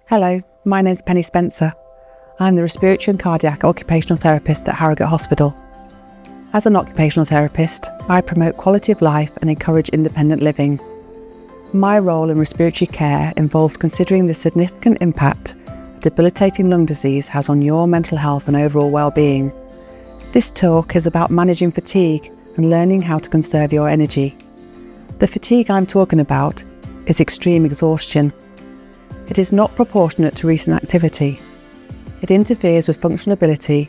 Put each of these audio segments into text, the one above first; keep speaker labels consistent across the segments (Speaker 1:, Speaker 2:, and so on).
Speaker 1: Hello, my name's Penny Spencer. I'm the Respiratory and Cardiac Occupational Therapist at Harrogate Hospital. As an occupational therapist, I promote quality of life and encourage independent living. My role in respiratory care involves considering the significant impact debilitating lung disease has on your mental health and overall well-being. This talk is about managing fatigue and learning how to conserve your energy. The fatigue I'm talking about is extreme exhaustion. It is not proportionate to recent activity. It interferes with functionability.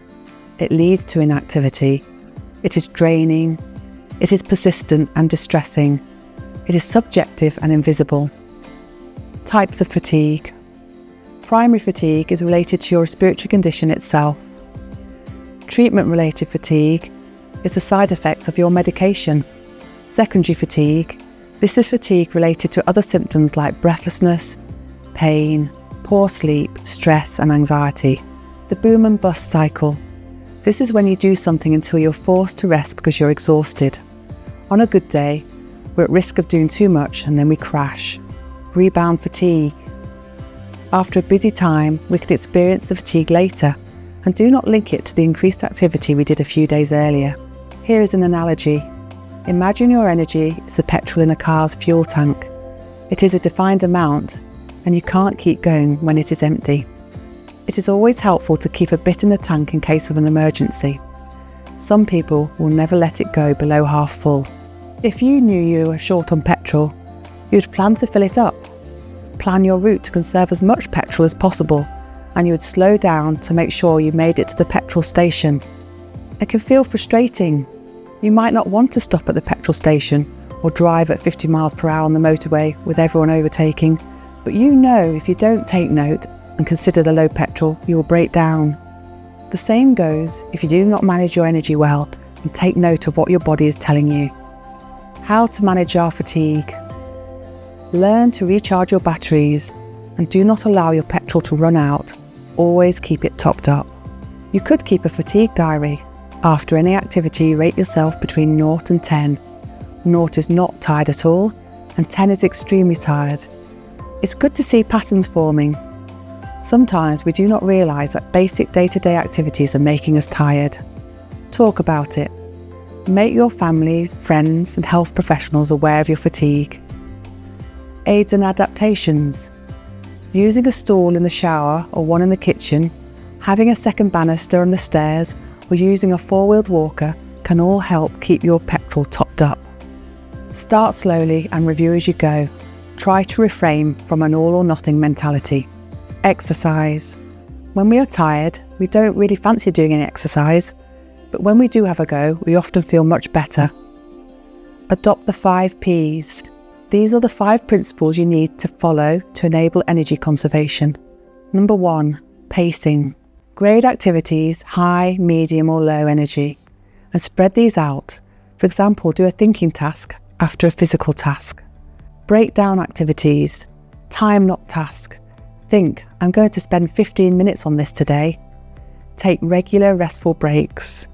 Speaker 1: It leads to inactivity. It is draining. It is persistent and distressing. It is subjective and invisible. Types of fatigue. Primary fatigue is related to your respiratory condition itself. Treatment-related fatigue is the side effects of your medication. Secondary fatigue. This is fatigue related to other symptoms like breathlessness, pain, poor sleep, stress and anxiety. The boom and bust cycle. This is when you do something until you're forced to rest because you're exhausted. On a good day, we're at risk of doing too much and then we crash. Rebound fatigue. After a busy time, we can experience the fatigue later and do not link it to the increased activity we did a few days earlier. Here is an analogy. Imagine your energy is the petrol in a car's fuel tank. It is a defined amount and you can't keep going when it is empty. It is always helpful to keep a bit in the tank in case of an emergency. Some people will never let it go below half full. If you knew you were short on petrol, you'd plan to fill it up. Plan your route to conserve as much petrol as possible, and you would slow down to make sure you made it to the petrol station. It can feel frustrating. You might not want to stop at the petrol station or drive at 50 miles per hour on the motorway with everyone overtaking, but you know if you don't take note and consider the low petrol, you will break down. The same goes if you do not manage your energy well and take note of what your body is telling you. How to manage our fatigue. Learn to recharge your batteries and do not allow your petrol to run out. Always keep it topped up. You could keep a fatigue diary. After any activity, rate yourself between 0 and 10. 0 is not tired at all and 10 is extremely tired. It's good to see patterns forming. Sometimes we do not realise that basic day-to-day activities are making us tired. Talk about it. Make your family, friends and health professionals aware of your fatigue. Aids and adaptations. Using a stool in the shower or one in the kitchen, having a second banister on the stairs or using a four-wheeled walker can all help keep your petrol topped up. Start slowly and review as you go. Try to refrain from an all or nothing mentality. Exercise. When we are tired, we don't really fancy doing any exercise, but when we do have a go, we often feel much better. Adopt the 5 Ps. These are the 5 principles you need to follow to enable energy conservation. Number 1, pacing. Grade activities high, medium or low energy and spread these out. For example, do a thinking task after a physical task. Break down activities. Time not task. Think, I'm going to spend 15 minutes on this today. Take regular restful breaks.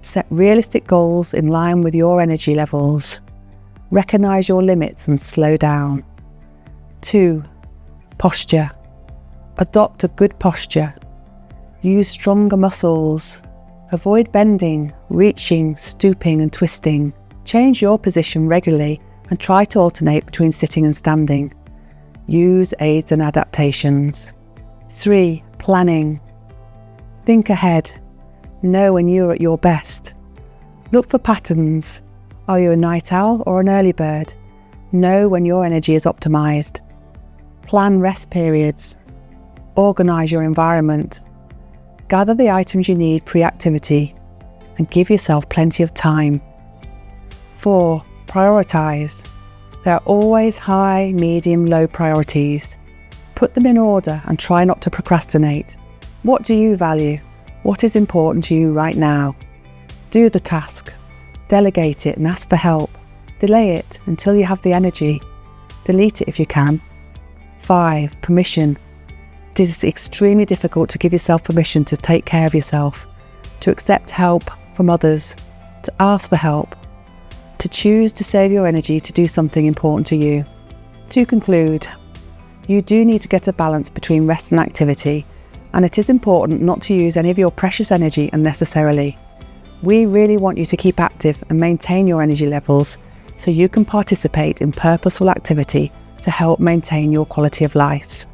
Speaker 1: Set realistic goals in line with your energy levels. Recognise your limits and slow down. 2. Posture. Adopt a good posture. Use stronger muscles. Avoid bending, reaching, stooping and twisting. Change your position regularly and try to alternate between sitting and standing. Use aids and adaptations. 3. Planning. Think ahead. Know when you're at your best. Look for patterns. Are you a night owl or an early bird? Know when your energy is optimised. Plan rest periods. Organise your environment. Gather the items you need pre-activity and give yourself plenty of time. 4. Prioritise. There are always high, medium, low priorities. Put them in order and try not to procrastinate. What do you value? What is important to you right now? Do the task. Delegate it and ask for help. Delay it until you have the energy. Delete it if you can. 5. Permission. It is extremely difficult to give yourself permission to take care of yourself, to accept help from others, to ask for help, to choose to save your energy to do something important to you. To conclude, You do need to get a balance between rest and activity, and it is important not to use any of your precious energy unnecessarily. We really want you to keep active and maintain your energy levels so you can participate in purposeful activity to help maintain your quality of life.